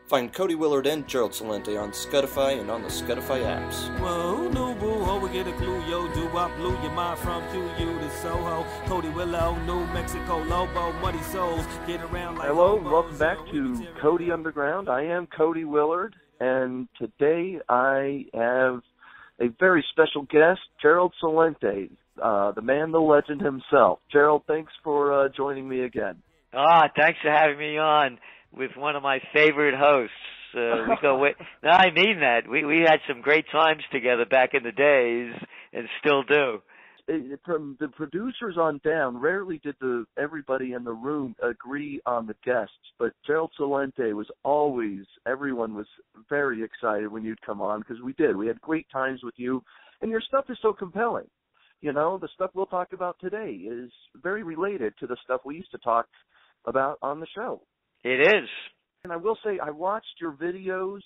Find Cody Willard and Gerald Celente on Spotify and on the Spotify apps. Well, who knew, boo? Oh, we get a clue, yo. Do-wop blew your mind from QU to Soho. Cody Willow, New Mexico, Lobo, Muddy Souls. Get around like Hello, welcome back to Cody Underground. I am Cody Willard, and today I have a very special guest, Gerald Celente, the man, the legend himself. Gerald, thanks for joining me again. Thanks for having me on with one of my favorite hosts. We go with. No, I mean that. We had some great times together back in the days, and still do. From the producers on down, rarely did everybody in the room agree on the guests, but Gerald Celente was always. Everyone was very excited when you'd come on because we did. We had great times with you, and your stuff is so compelling. You know, the stuff we'll talk about today is very related to the stuff we used to talk about on the show. It is. And I will say, I watched your videos.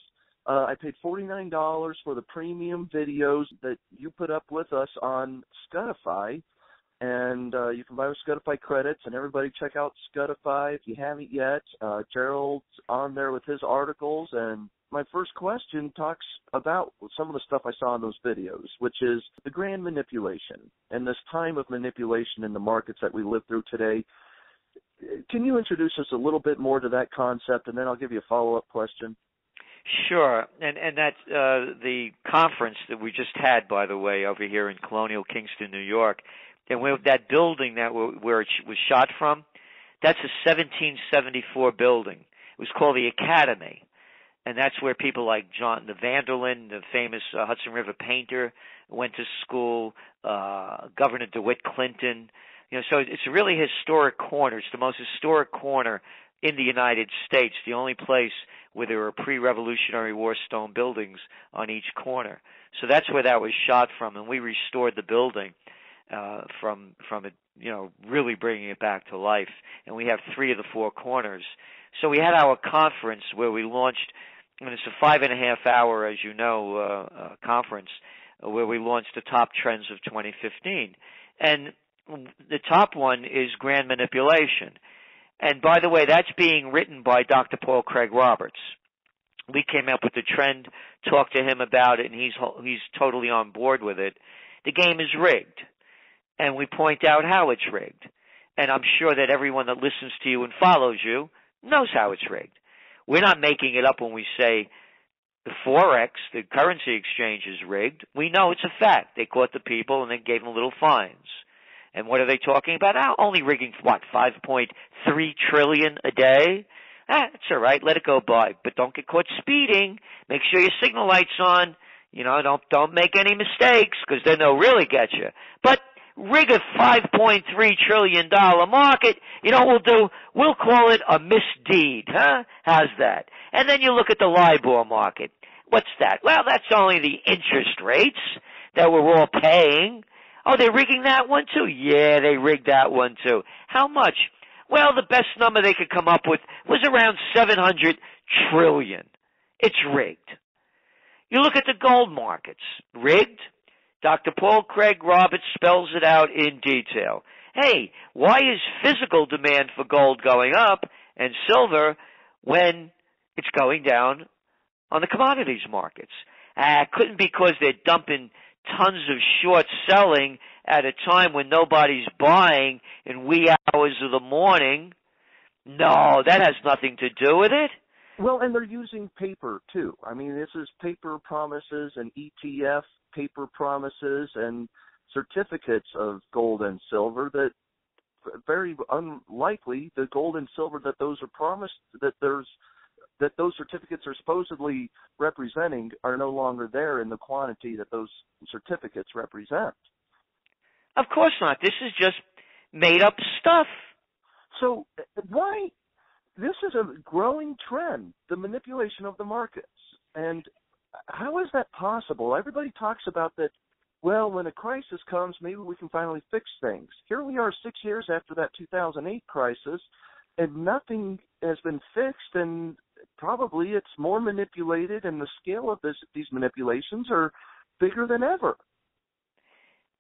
I paid $49 for the premium videos that you put up with us on Spotify. And you can buy with Spotify credits. And everybody check out Spotify if you haven't yet. Gerald's on there with his articles. And my first question talks about some of the stuff I saw in those videos, which is the grand manipulation and this time of manipulation in the markets that we live through today. Can you introduce us a little bit more to that concept, and then I'll give you a follow-up question? Sure, and that's the conference that we just had, by the way, over here in Colonial Kingston, New York, and that building where it was shot from, that's a 1774 building. It was called the Academy, and that's where people like John the Vanderlyn, the famous Hudson River painter, went to school, Governor DeWitt Clinton. You know, so it's a really historic corner. It's the most historic corner in the United States, the only place where there were pre-Revolutionary War stone buildings on each corner. So that's where that was shot from, and we restored the building from it, you know, really bringing it back to life. And we have 3 of the 4 corners. So we had our conference where we launched, and it's a 5.5-hour, as you know, conference where we launched the top trends of 2015. And the top one is grand manipulation. And by the way, that's being written by Dr. Paul Craig Roberts. We came up with the trend, talked to him about it, and he's totally on board with it. The game is rigged, and we point out how it's rigged. And I'm sure that everyone that listens to you and follows you knows how it's rigged. We're not making it up when we say the Forex, the currency exchange, is rigged. We know it's a fact. They caught the people and they gave them little fines. And what are they talking about? Only rigging, what, 5.3 trillion a day? It's all right. Let it go by. But don't get caught speeding. Make sure your signal light's on. You know, don't make any mistakes, because then they'll really get you. But rig a $5.3 trillion market. You know what we'll do? We'll call it a misdeed. Huh? How's that? And then you look at the LIBOR market. What's that? Well, that's only the interest rates that we're all paying. Oh, they're rigging that one too? Yeah, they rigged that one too. How much? Well, the best number they could come up with was around 700 trillion. It's rigged. You look at the gold markets. Rigged? Dr. Paul Craig Roberts spells it out in detail. Hey, why is physical demand for gold going up and silver when it's going down on the commodities markets? Couldn't be because they're dumping tons of short selling at a time when nobody's buying in wee hours of the morning. No, that has nothing to do with it. Well, and they're using paper, too. I mean, this is paper promises and ETF paper promises and certificates of gold and silver that very unlikely the gold and silver that those are promised, that those certificates are supposedly representing are no longer there in the quantity that those certificates represent. Of course not. This is just made up stuff. So why? This is a growing trend, the manipulation of the markets. And how is that possible? Everybody talks about that, well, when a crisis comes, maybe we can finally fix things. Here we are 6 years after that 2008 crisis, and nothing has been fixed, and probably it's more manipulated, and the scale of these manipulations are bigger than ever.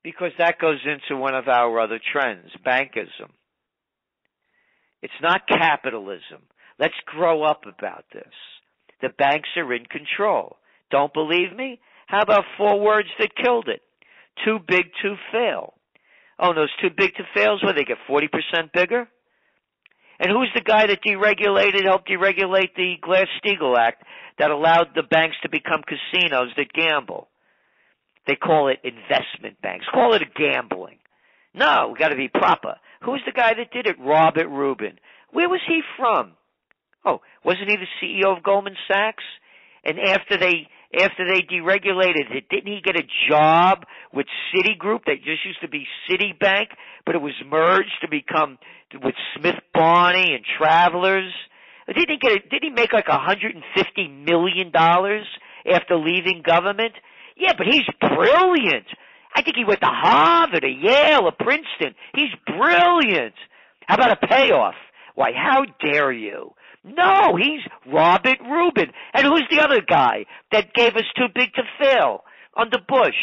Because that goes into one of our other trends, bankism. It's not capitalism. Let's grow up about this. the banks are in control. Don't believe me? How about 4 words that killed it? Too big to fail. Oh, those too big to fails, where they get 40% bigger? And who's the guy that helped deregulate the Glass-Steagall Act that allowed the banks to become casinos that gamble? They call it investment banks. Call it a gambling. No, we got to be proper. Who's the guy that did it? Robert Rubin. Where was he from? Oh, wasn't he the CEO of Goldman Sachs? And after they deregulated it, didn't he get a job with Citigroup that just used to be Citibank, but it was merged to become with Smith Barney and Travelers? Didn't he make like $150 million after leaving government? Yeah, but he's brilliant. I think he went to Harvard or Yale or Princeton. He's brilliant. How about a payoff? Why, how dare you? No, he's Robert Rubin. And who's the other guy that gave us too big to fail under Bush?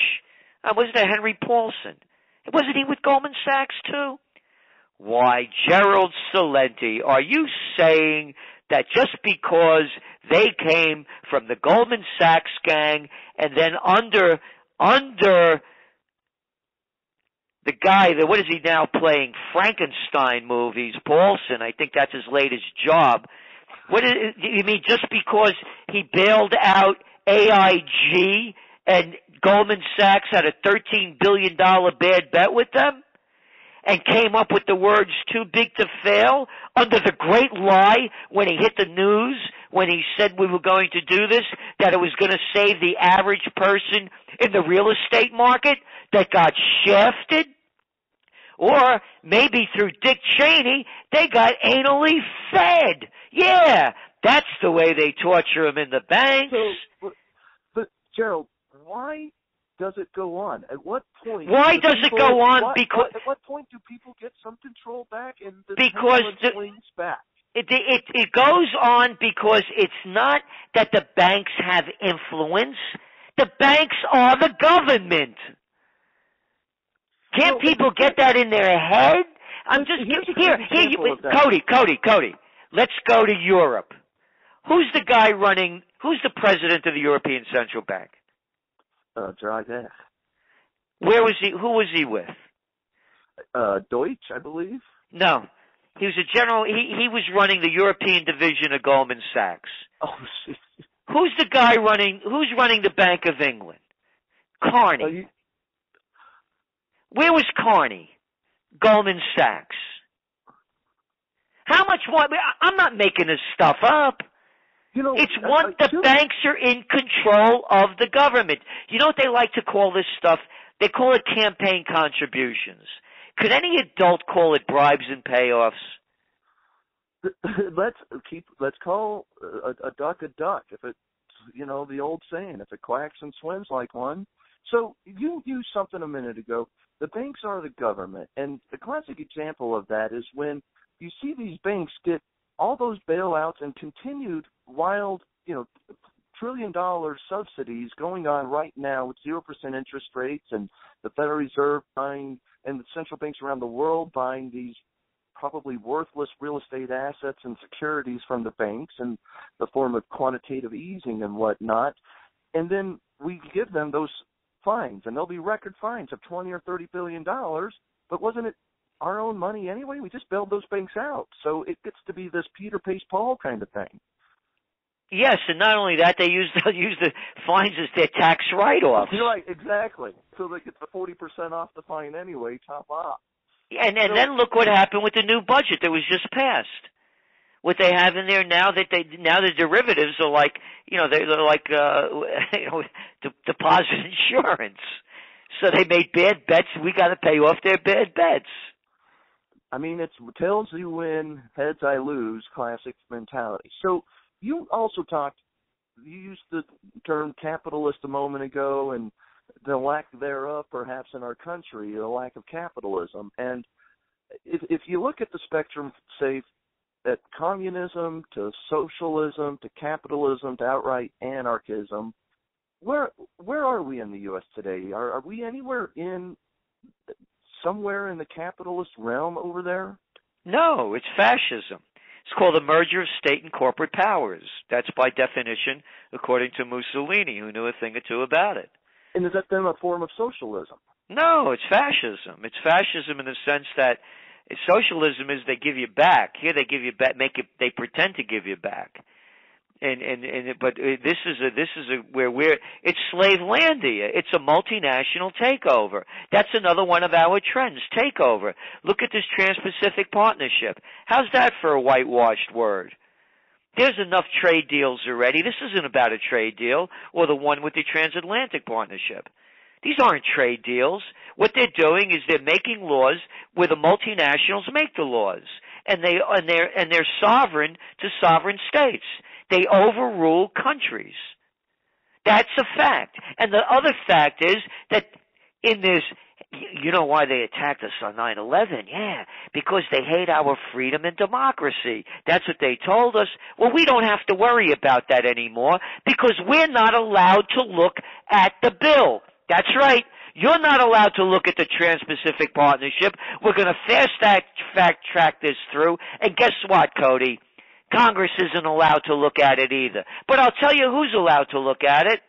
Wasn't it Henry Paulson? Wasn't he with Goldman Sachs too? Why, Gerald Celente, are you saying that just because they came from the Goldman Sachs gang and then under the guy that, what is he now playing? Frankenstein movies, Paulson, I think that's his latest job. What is you mean just because he bailed out AIG and Goldman Sachs had a $13 billion bad bet with them and came up with the words too big to fail under the great lie when he hit the news, when he said we were going to do this, that it was going to save the average person in the real estate market that got shafted? Or maybe through Dick Cheney, they got anally fed. Yeah, that's the way they torture them in the banks. So, but Gerald, why does it go on? At what point? Why does it go on? Because at what point do people get some control back and the because swings back? It goes on because it's not that the banks have influence. The banks are the government. Can't people get that in their head? I'm just here. Cody. Let's go to Europe. Who's the guy running? Who's the president of the European Central Bank? Draghi. Where was he? Who was he with? Deutsch, I believe. No, he was a general. He was running the European division of Goldman Sachs. Oh, shit. Who's the guy running? Who's running the Bank of England? Carney. Where was Carney? Goldman Sachs. How much more? I'm not making this stuff up. It's the banks are in control of the government. You know what they like to call this stuff? They call it campaign contributions. Could any adult call it bribes and payoffs? Let's call a duck a duck. If it, the old saying, if it quacks and swims like one. So you used something a minute ago. The banks are the government, and the classic example of that is when you see these banks get all those bailouts and continued wild, trillion-dollar subsidies going on right now with 0% interest rates, and the Federal Reserve buying, and the central banks around the world buying these probably worthless real estate assets and securities from the banks in the form of quantitative easing and whatnot. And then we give them those fines, and they'll be record fines of $20 or $30 billion, but wasn't it our own money anyway? We just bailed those banks out. So it gets to be this Peter pays Paul kind of thing. Yes, and not only that, they'll use the fines as their tax write-offs. Right, exactly. So they get the 40% off the fine anyway, top off. And then look what happened with the new budget that was just passed. What they have in there now the derivatives are like, they're like deposit insurance. So they made bad bets. We got to pay off their bad bets. I mean, it's tails you win, heads I lose, classic mentality. So you also you used the term capitalist a moment ago, and the lack thereof perhaps in our country, the lack of capitalism. And if you look at the spectrum, say, at communism to socialism to capitalism to outright anarchism, where are we in the U.S. today? Are we anywhere somewhere in the capitalist realm over there? No, it's fascism. It's called a merger of state and corporate powers. That's by definition, according to Mussolini, who knew a thing or two about it. And is that then a form of socialism? No, it's fascism. It's fascism in the sense that socialism is they give you back. Here they give you back, they pretend to give you back. But this is where it's slavelandia. It's a multinational takeover. That's another one of our trends, takeover. Look at this Trans-Pacific Partnership. How's that for a whitewashed word? There's enough trade deals already. This isn't about a trade deal or the one with the Transatlantic Partnership. These aren't trade deals. What they're doing is they're making laws where the multinationals make the laws, and they're sovereign to sovereign states. They overrule countries. That's a fact. And the other fact is that in this, you know why they attacked us on 9/11? Yeah, because they hate our freedom and democracy. That's what they told us. Well, we don't have to worry about that anymore because we're not allowed to look at the bill. That's right. You're not allowed to look at the Trans-Pacific Partnership. We're going to fast-track this through. And guess what, Cody? Congress isn't allowed to look at it either. But I'll tell you who's allowed to look at it.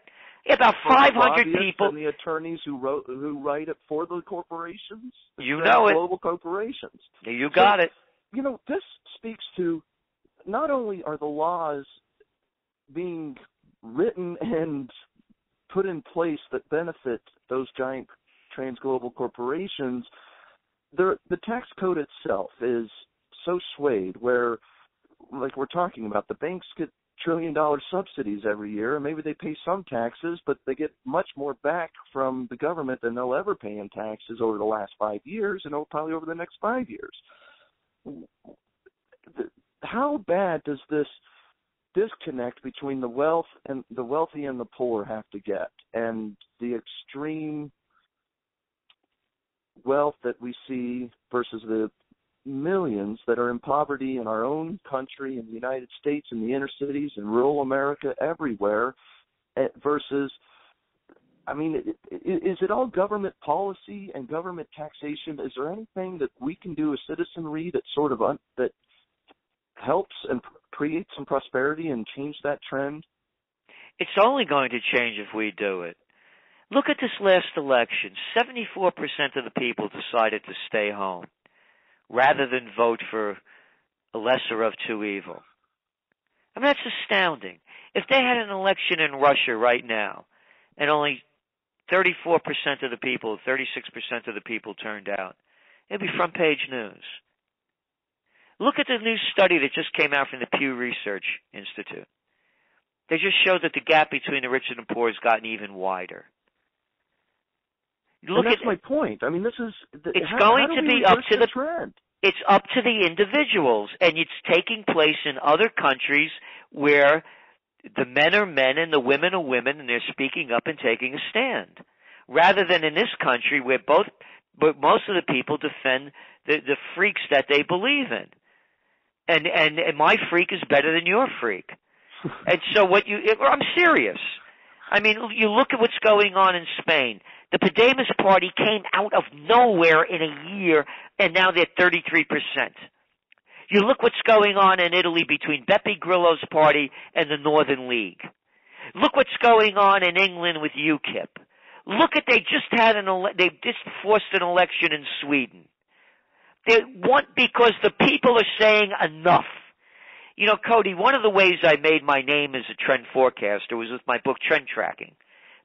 About 500 people. And the attorneys who write it for the corporations. You know it. Global corporations. You got it. You know, this speaks to not only are the laws being written and put in place that benefit those giant trans-global corporations, the tax code itself is so swayed where, like we're talking about, the banks get trillion-dollar subsidies every year, and maybe they pay some taxes, but they get much more back from the government than they'll ever pay in taxes over the last 5 years and probably over the next 5 years. How bad does this disconnect between the wealthy and the poor have to get, and the extreme wealth that we see versus the millions that are in poverty in our own country, in the United States, in the inner cities, in rural America, everywhere, versus, I mean, is it all government policy and government taxation? Is there anything that we can do as citizenry that sort of that helps and create some prosperity and change that trend? It's only going to change if we do it. Look at this last election. 74% of the people decided to stay home rather than vote for a lesser of two evil. I mean, that's astounding. If they had an election in Russia right now and only 34% of the people, 36% of the people turned out, it'd be front page news. Look at the new study that just came out from the Pew Research Institute. They just showed that the gap between the rich and the poor has gotten even wider. And that's my point. I mean, this is it's going to be up to the trend. It's up to the individuals, and it's taking place in other countries where the men are men and the women are women, and they're speaking up and taking a stand, rather than in this country where most of the people defend the freaks that they believe in, and my freak is better than your freak, and so I'm serious. I mean, you look at what's going on in Spain. The Podemos party came out of nowhere in a year, and now they're 33%. You look what's going on in Italy between Beppe Grillo's party and the Northern League. Look what's going on in England with UKIP. Look at they just forced an election in Sweden. They want because the people are saying enough. You know, Cody, one of the ways I made my name as a trend forecaster was with my book Trend Tracking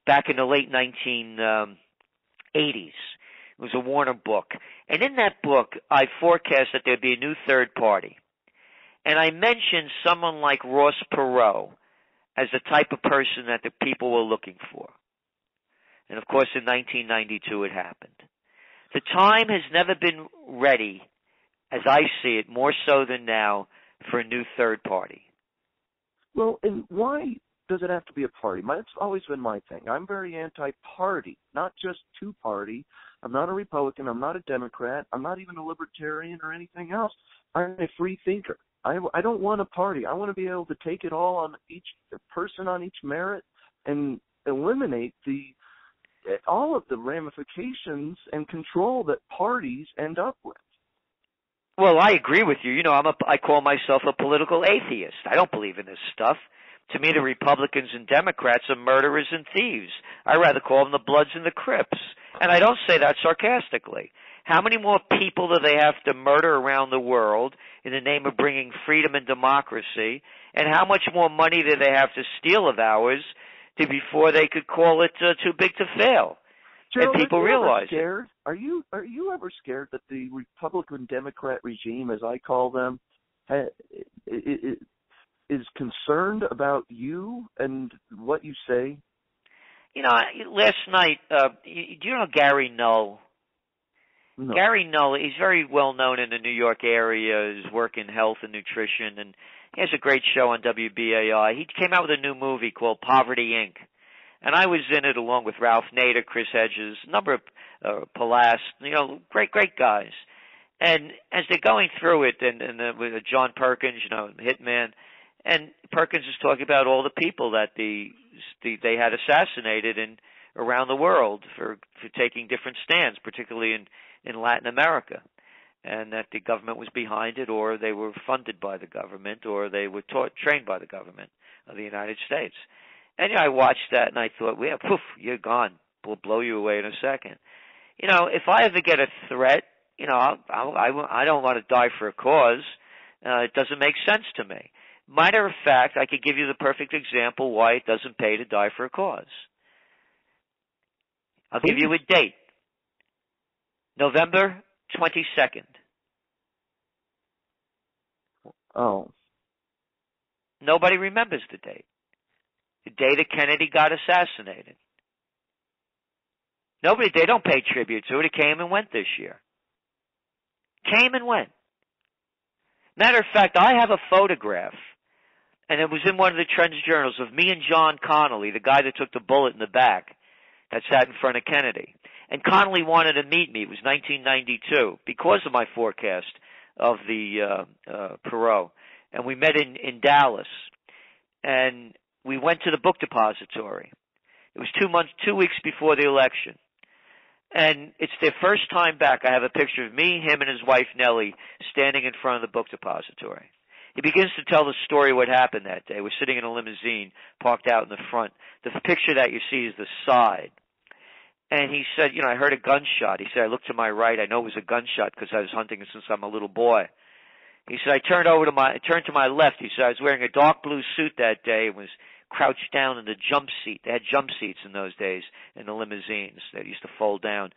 back in the late 1980s. It was a Warner book. And in that book, I forecast that there'd be a new third party. And I mentioned someone like Ross Perot as the type of person that the people were looking for. And, of course, in 1992 it happened. The time has never been ready, as I see it, more so than now, for a new third party. Well, and why does it have to be a party? That's always been my thing. I'm very anti-party, not just two-party. I'm not a Republican. I'm not a Democrat. I'm not even a Libertarian or anything else. I'm a free thinker. I don't want a party. I want to be able to take it all on each person on each merit and eliminate all of the ramifications and control that parties end up with. Well, I agree with you. You know, I call myself a political atheist. I don't believe in this stuff. To me, the Republicans and Democrats are murderers and thieves. I rather call them the Bloods and the Crips. And I don't say that sarcastically. How many more people do they have to murder around the world in the name of bringing freedom and democracy? And how much more money do they have to steal of ours before they could call it too big to fail? Gerald, and people realize it. Are you ever scared that the Republican Democrat regime, as I call them, is concerned about you and what you say? You know, last night, do you know Gary Null? No. Gary Null, he's very well known in the New York area. His work in health and nutrition, and he has a great show on WBAI. He came out with a new movie called Poverty Inc., and I was in it along with Ralph Nader, Chris Hedges, a number of Palas, you know, great guys. And as they're going through it, and with John Perkins, you know, Hitman, and Perkins is talking about all the people that they had assassinated around the world for taking different stands, particularly in Latin America, and that the government was behind it, or they were funded by the government, or they were trained by the government of the United States. And you know, I watched that and I thought, well, poof, you're gone. We'll blow you away in a second. You know, if I ever get a threat, you know, I don't want to die for a cause. It doesn't make sense to me. Matter of fact, I could give you the perfect example why it doesn't pay to die for a cause. I'll give you a date. November 22nd. Oh. Nobody remembers the date. The day that Kennedy got assassinated. They don't pay tribute to it. It came and went this year. Came and went. Matter of fact, I have a photograph, and it was in one of the Trends journals, of me and John Connolly, the guy that took the bullet in the back that sat in front of Kennedy. And Connolly wanted to meet me. It was 1992 because of my forecast of the Perot. And we met in Dallas. And we went to the book depository. It was 2 weeks before the election. And it's their first time back. I have a picture of me, him, and his wife, Nellie, standing in front of the book depository. He begins to tell the story of what happened that day. We're sitting in a limousine parked out in the front. The picture that you see is the side. And he said, you know, I heard a gunshot. He said, I looked to my right. I know it was a gunshot because I was hunting since I'm a little boy. He said, I turned to my left. He said, I was wearing a dark blue suit that day and was crouched down in the jump seat. They had jump seats in those days in the limousines. They used to fold down.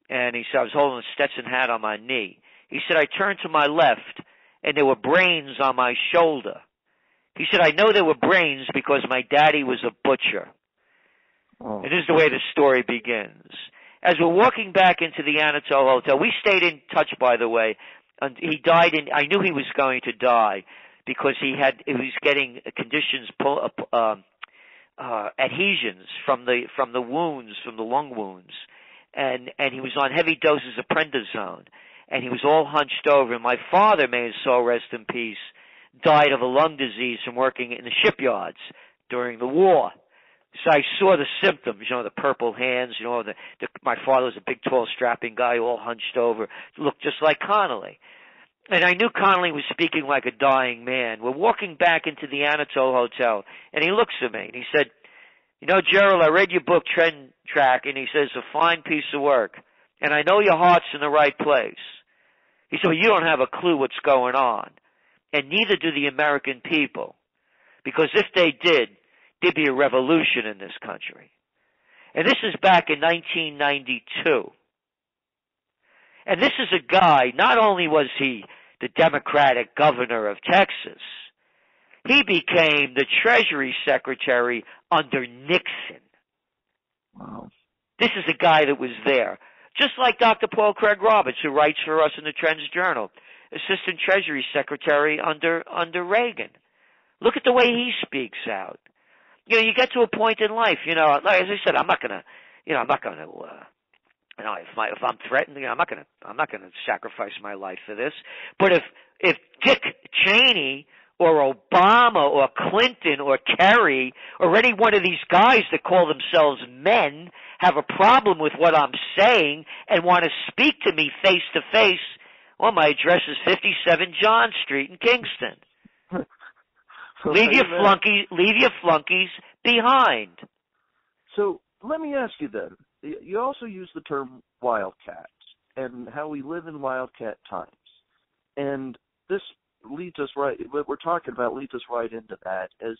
And he said, I was holding a Stetson hat on my knee. He said, I turned to my left, and there were brains on my shoulder. He said, I know there were brains because my daddy was a butcher. Oh. And this is the way the story begins. As we're walking back into the Anatole Hotel, we stayed in touch, by the way. And he died I knew he was going to die because he was getting conditions, adhesions from the wounds, from the lung wounds. And he was on heavy doses of prednisone. And he was all hunched over. And my father, may his soul rest in peace, died of a lung disease from working in the shipyards during the war. So I saw the symptoms, you know, the purple hands, you know, my father was a big, tall, strapping guy, all hunched over, looked just like Connolly. And I knew Connolly was speaking like a dying man. We're walking back into the Anatole Hotel, and he looks at me, and he said, you know, Gerald, I read your book, Trend Track, and he says, it's a fine piece of work, and I know your heart's in the right place. He said, well, you don't have a clue what's going on, and neither do the American people, because if they did, there'd be a revolution in this country. And this is back in 1992. And this is a guy, not only was he the Democratic governor of Texas, he became the Treasury Secretary under Nixon. Wow. This is a guy that was there. Just like Dr. Paul Craig Roberts, who writes for us in the Trends Journal, Assistant Treasury Secretary under Reagan. Look at the way he speaks out. You know, you get to a point in life, you know, like as I said, I'm not gonna if I'm threatened, you know, I'm not gonna sacrifice my life for this. But if Dick Cheney or Obama or Clinton or Kerry or any one of these guys that call themselves men have a problem with what I'm saying and want to speak to me face to face, Well, my address is 57 John Street in Kingston. Leave your flunkies behind. So let me ask you then. You also use the term wildcats and how we live in wildcat times. And this leads us right, what we're talking about leads us right into that, as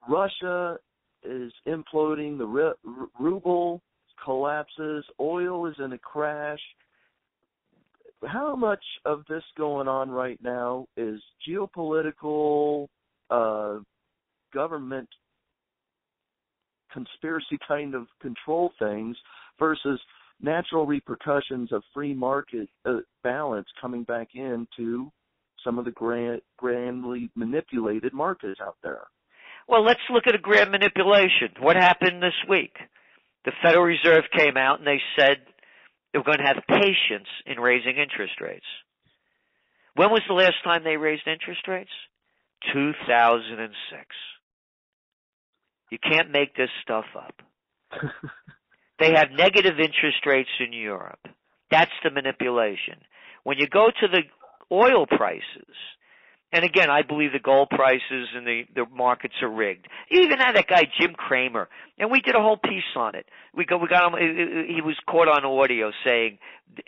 Russia is imploding, the ruble collapses, oil is in a crash. How much of this going on right now is geopolitical, government conspiracy kind of control things versus natural repercussions of free market balance coming back into some of the grandly manipulated markets out there? Well, let's look at a grand manipulation. What happened this week? The Federal Reserve came out and they said they were going to have patience in raising interest rates. When was the last time they raised interest rates? 2006. You can't make this stuff up. They have negative interest rates in Europe. That's the manipulation. When you go to the oil prices, and again, I believe the gold prices and the markets are rigged. You even had that guy Jim Cramer, and we did a whole piece on it. We got him. He was caught on audio saying,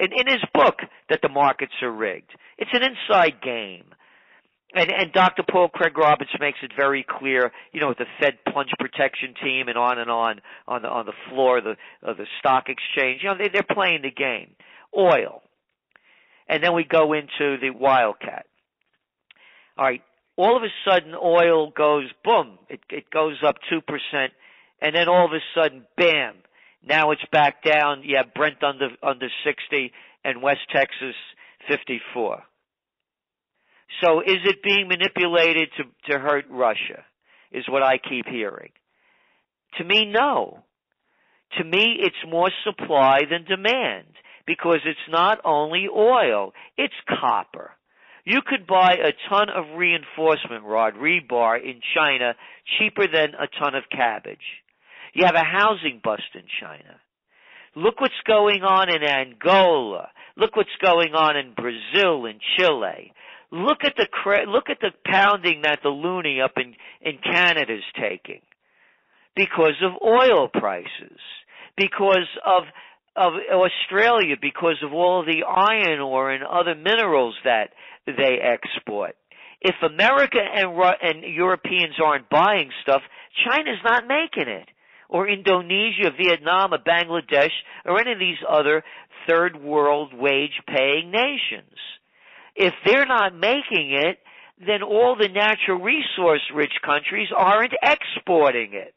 in his book, that the markets are rigged. It's an inside game. And Dr. Paul Craig Roberts makes it very clear, with the Fed plunge protection team and on the floor of the stock exchange. They're playing the game. Oil. And then we go into the wildcat. All right, all of a sudden oil goes boom. It goes up 2%, and then all of a sudden, bam, now it's back down. You have Brent under 60 and West Texas 54. So is it being manipulated to hurt Russia, is what I keep hearing. To me, no. To me, it's more supply than demand, because it's not only oil, it's copper. You could buy a ton of reinforcement rod, rebar, in China cheaper than a ton of cabbage. You have a housing bust in China. Look what's going on in Angola. Look what's going on in Brazil and Chile. Look at the pounding that the loonie up in Canada is taking because of oil prices, because of Australia, because of all the iron ore and other minerals that they export. If America and Europeans aren't buying stuff, China's not making it. Or Indonesia, Vietnam, or Bangladesh, or any of these other third world wage-paying nations. If they're not making it, then all the natural resource-rich countries aren't exporting it.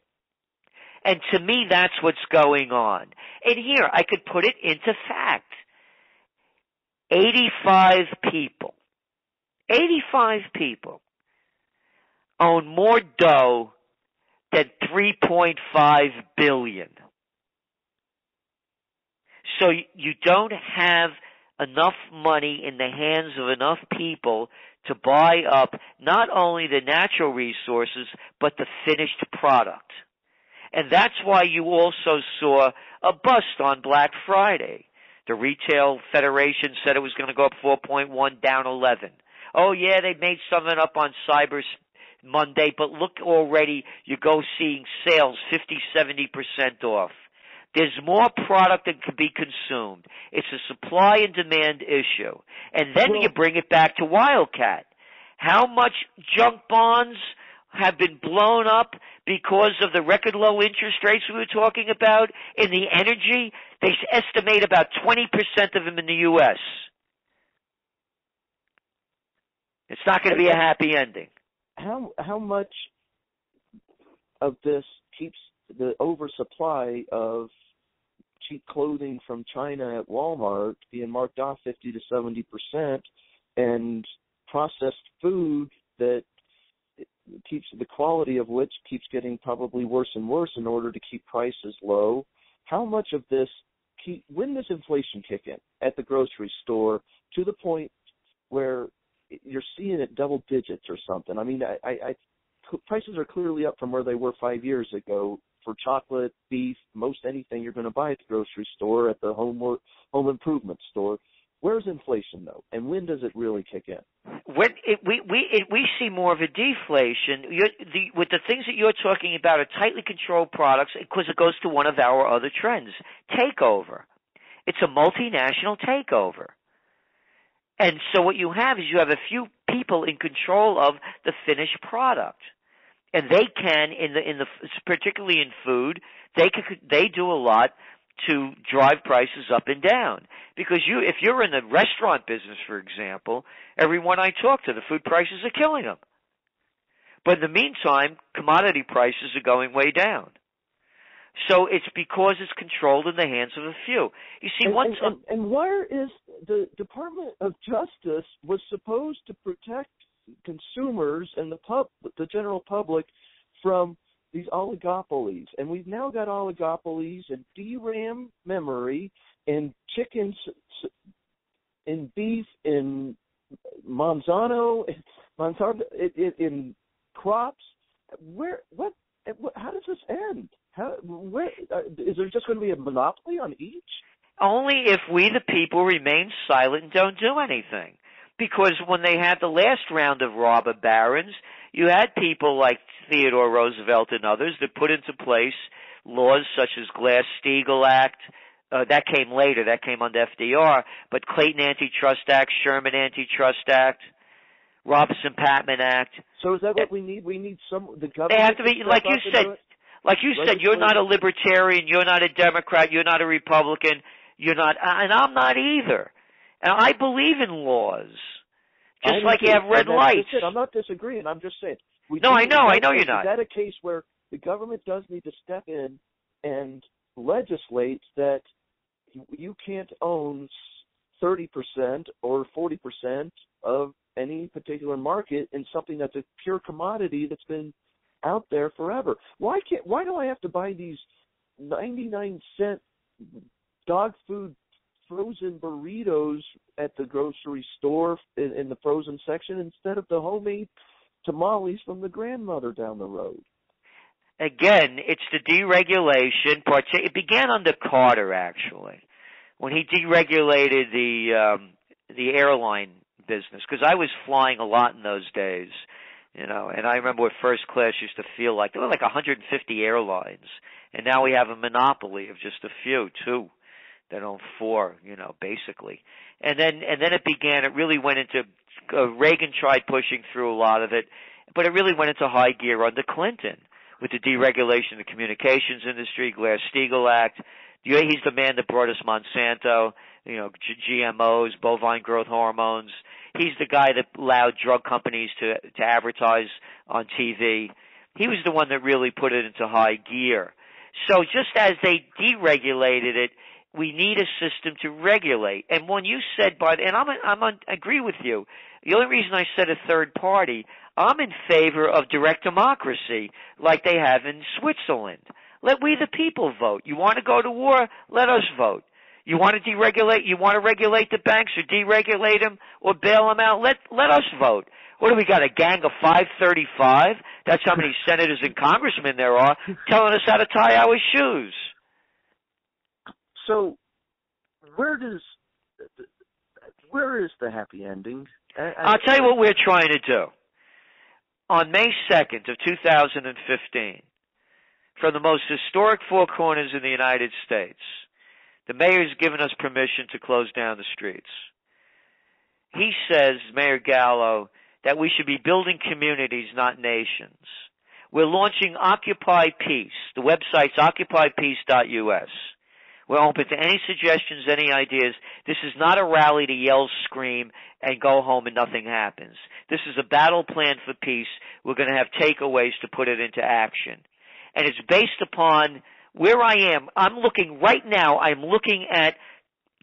And to me, that's what's going on. And here, I could put it into fact. 85 people own more dough than $3.5 billion. So you don't have enough money in the hands of enough people to buy up not only the natural resources, but the finished product. And that's why you also saw a bust on Black Friday. The Retail Federation said it was going to go up 4.1, down 11. Oh, yeah, they made something up on Cyber Monday, but look already, you go seeing sales 50-70% off. There's more product that can be consumed. It's a supply and demand issue. And then you bring it back to Wildcat. How much junk bonds have been blown up because of the record low interest rates we were talking about in the energy? They estimate about 20% of them in the U.S. It's not going to be a happy ending. How much of this keeps the oversupply of cheap clothing from China at Walmart being marked off 50 to 70%, and processed food that keeps the quality of which keeps getting probably worse and worse in order to keep prices low? How much of this when does inflation kick in at the grocery store to the point where you're seeing it double digits or something? I mean, prices are clearly up from where they were 5 years ago for chocolate, beef, most anything you're going to buy at the grocery store, at the home improvement store. Where's inflation, though, and when does it really kick in? We see more of a deflation. With the things that you're talking about are tightly controlled products because it goes to one of our other trends, takeover. It's a multinational takeover. And so what you have is you have a few people in control of the finished product. And they can, particularly in food, they do a lot to drive prices up and down. Because if you're in the restaurant business, for example, everyone I talk to, the food prices are killing them. But in the meantime, commodity prices are going way down. So it's because it's controlled in the hands of a few. You see, and where is the Department of Justice was supposed to protect consumers and the general public from these oligopolies, and we've now got oligopolies in DRAM memory, in chickens, in beef, in Monsanto, in crops. How does this end? Is there just going to be a monopoly on each? Only if we, the people, remain silent and don't do anything. Because when they had the last round of robber barons, you had people like Theodore Roosevelt and others that put into place laws such as Glass-Steagall Act. That came later. That came under FDR. But Clayton Antitrust Act, Sherman Antitrust Act, Robeson-Patman Act. So is that what we need? We need the government. They have to be, like you said. Like you said, you're not a libertarian. You're not a Democrat. You're not a Republican. You're not, and I'm not either. And I believe in laws, just like you have red lights. I'm not disagreeing. I'm just saying. I know you're not. Is that a case where the government does need to step in and legislate that you can't own 30% or 40% of any particular market in something that's a pure commodity that's been out there forever? Why do I have to buy these 99-cent dog food frozen burritos at the grocery store in the frozen section instead of the homemade tamales from the grandmother down the road? Again, it's the deregulation part. It began under Carter, actually, when he deregulated the airline business, because I was flying a lot in those days, and I remember what first class used to feel like. There were like 150 airlines, and now we have a monopoly of just a few, two. They own four, basically. And then it began, it really went into, Reagan tried pushing through a lot of it, but it really went into high gear under Clinton with the deregulation of the communications industry, Glass-Steagall Act. He's the man that brought us Monsanto, GMOs, bovine growth hormones. He's the guy that allowed drug companies to advertise on TV. He was the one that really put it into high gear. So just as they deregulated it, we need a system to regulate. And when you said, and I agree with you. The only reason I said a third party, I'm in favor of direct democracy like they have in Switzerland. Let we the people vote. You want to go to war? Let us vote. You want to deregulate? You want to regulate the banks or deregulate them or bail them out? Let us vote. What do we got, a gang of 535? That's how many senators and congressmen there are telling us how to tie our shoes. So, where is the happy ending? I'll tell you what we're trying to do. On May 2nd of 2015, from the most historic four corners in the United States, the mayor's given us permission to close down the streets. He says, Mayor Gallo, that we should be building communities, not nations. We're launching Occupy Peace. The website's occupypeace.us. We're open to any suggestions, any ideas. This is not a rally to yell, scream, and go home and nothing happens. This is a battle plan for peace. We're going to have takeaways to put it into action. And it's based upon where I am. I'm looking at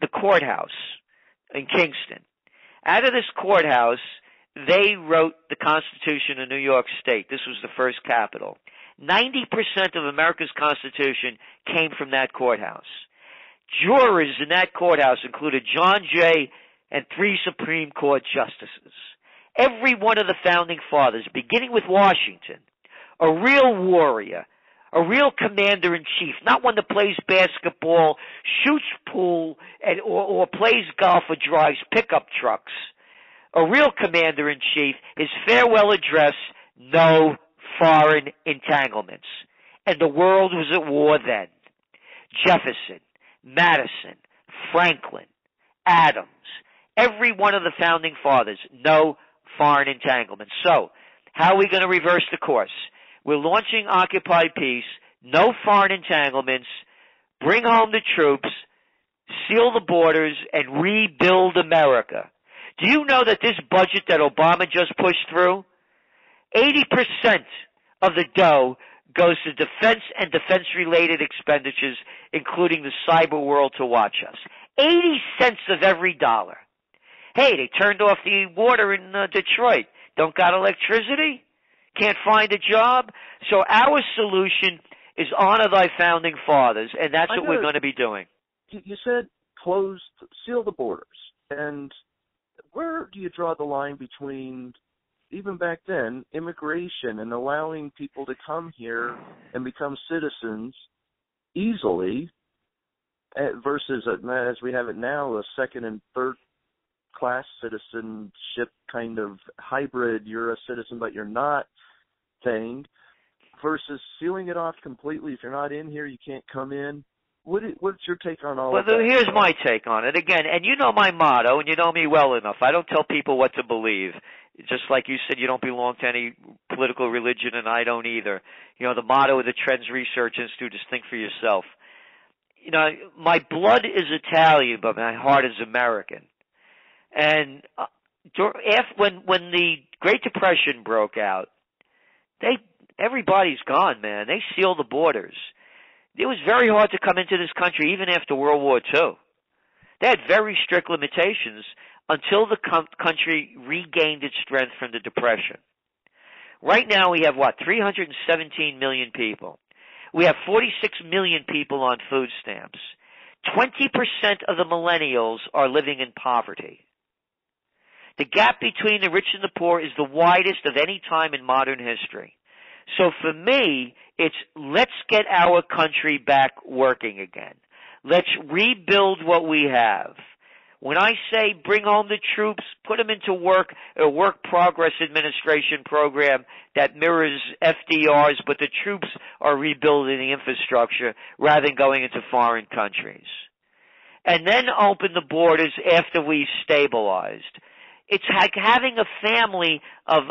the courthouse in Kingston. Out of this courthouse, they wrote the Constitution of New York State. This was the first capital. 90% of America's Constitution came from that courthouse. Jurors in that courthouse included John Jay and 3 Supreme Court justices. Every one of the founding fathers, beginning with Washington, a real warrior, A real commander-in-chief, not one that plays basketball, shoots pool, or plays golf or drives pickup trucks. A real commander-in-chief, his farewell address, no foreign entanglements. And the world was at war then. Jefferson, Madison, Franklin, Adams, every one of the founding fathers, no foreign entanglements. So, how are we going to reverse the course? We're launching Occupy Peace, no foreign entanglements, bring home the troops, seal the borders, and rebuild America. Do you know that this budget that Obama just pushed through, 80% of the dough goes to defense and defense-related expenditures, including the cyber world to watch us. 80 cents of every dollar. Hey, they turned off the water in Detroit. Don't got electricity? Can't find a job? So our solution is honor thy founding fathers, and that's what we're going to be doing. You said seal the borders. And where do you draw the line between, even back then, immigration and allowing people to come here and become citizens easily versus, as we have it now, a second and third class citizenship kind of hybrid, you're a citizen but you're not thing, versus sealing it off completely? If you're not in here, you can't come in. What's your take on all of that? Well, here's my take on it. Again, and you know my motto, and you know me well enough. I don't tell people what to believe. Just like you said, you don't belong to any political religion, and I don't either. You know, the motto of the TrendsResearchInstitute is think for yourself. You know, my blood is Italian, but my heart is American. And when the Great Depression broke out, everybody's gone, man. They sealed the borders. It was very hard to come into this country even after World War II. They had very strict limitations until the country regained its strength from the Depression. Right now we have, 317 million people. We have 46 million people on food stamps. 20% of the millennials are living in poverty. The gap between the rich and the poor is the widest of any time in modern history. So for me, it's let's get our country back working again. Let's rebuild what we have. When I say bring home the troops, put them into a work progress administration program that mirrors FDR's, but the troops are rebuilding the infrastructure rather than going into foreign countries. And then open the borders after we've stabilized. It's like having a family of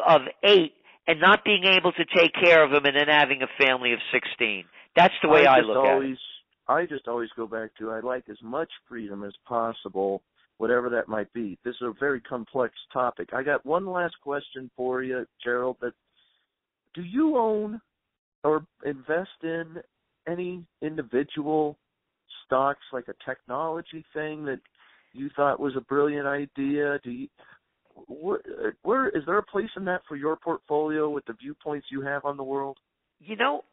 8 and not being able to take care of them and then having a family of 16. That's the way I look at it. I just always go back to I like as much freedom as possible, whatever that might be. This is a very complex topic. I got one last question for you, Gerald. Do you own or invest in any individual stocks, like a technology thing that you thought was a brilliant idea? Where is there a place in that for your portfolio with the viewpoints you have on the world? You know,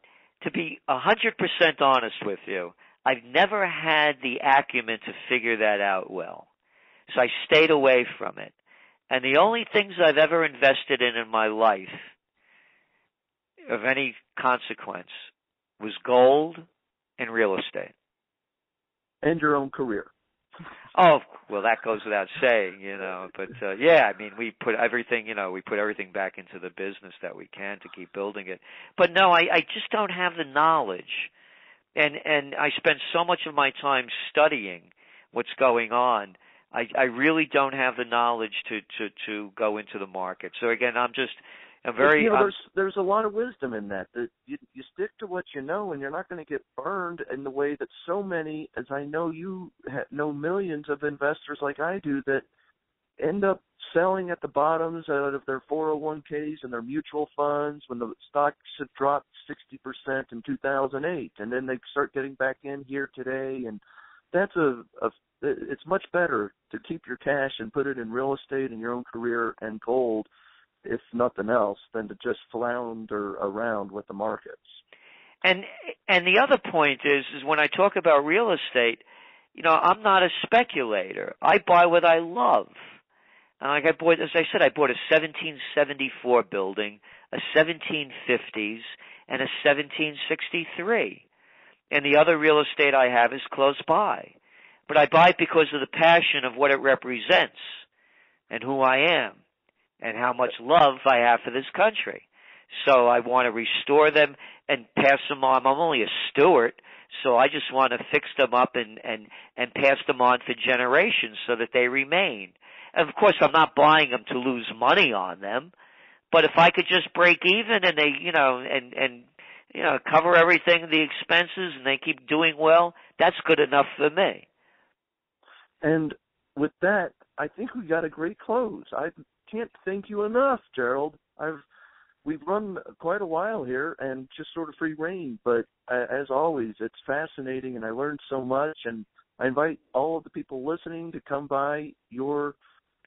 to be 100% honest with you, I've never had the acumen to figure that out well. So I stayed away from it. And the only things I've ever invested in my life of any consequence was gold and real estate. And your own career. Oh, well, that goes without saying, But, yeah, I mean, we put everything back into the business that we can to keep building it. But, no, I just don't have the knowledge. And I spend so much of my time studying what's going on. I really don't have the knowledge to go into the market. So, again, there's a lot of wisdom in that you stick to what you know, and you're not going to get burned in the way that so many, as I know you know millions of investors like I do, that end up selling at the bottoms out of their 401ks and their mutual funds when the stocks have dropped 60% in 2008, and then they start getting back in here today. And that's it's much better to keep your cash and put it in real estate and your own career and gold, if nothing else, than to just flounder around with the markets. And the other point is when I talk about real estate, I'm not a speculator. I buy what I love. And like I bought, as I said, I bought a 1774 building, a 1750s, and a 1763. And the other real estate I have is close by. But I buy it because of the passion of what it represents and who I am and how much love I have for this country. So I want to restore them and pass them on. I'm only a steward, so I just want to fix them up and pass them on for generations so that they remain. And of course, I'm not buying them to lose money on them, but if I could just break even and they, cover everything, the expenses, and they keep doing well, that's good enough for me. And with that, I think we got a great close. I can't thank you enough, Gerald. We've run quite a while here and just sort of free reign, but as always, it's fascinating and I learned so much, and I invite all of the people listening to come by your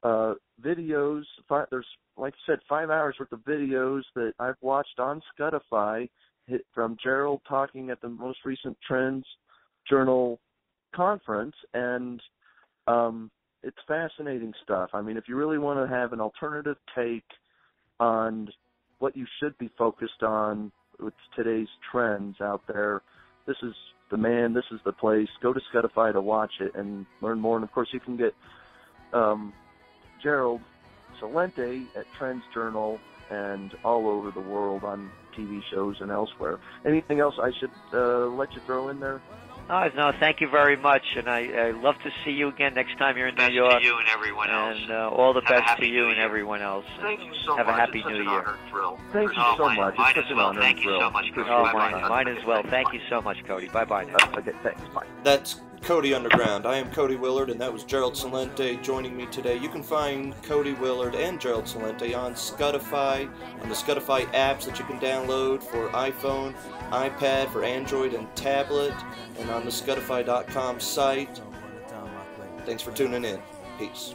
videos. There's, like you said, 5 hours worth of videos that I've watched on Scudify from Gerald talking at the most recent TrendsJournal conference, and it's fascinating stuff. I mean, if you really want to have an alternative take on what you should be focused on with today's trends out there, this is the man, this is the place. Go to Scudify to watch it and learn more. And, of course, you can get Gerald Celente at TrendsJournal and all over the world on TV shows and elsewhere. Anything else I should let you throw in there? No, thank you very much, and I love to see you again next time you're in New York. To you and everyone else. And all the best to you and everyone else. Thank you so much. Have a happy New Year. Honor and thrill. Thank you so much. Mine It's as well. Thank you so much, Cody. Mine as well. Thank you so much, Cody. Bye-bye now. Okay, thanks. Bye. That's Cody Underground. I am Cody Willard, and that was Gerald Celente joining me today. You can find Cody Willard and Gerald Celente on Scudify, on the Scudify apps that you can download for iPhone, iPad, for Android and tablet, and on the Scudify.com site. Thanks for tuning in. Peace.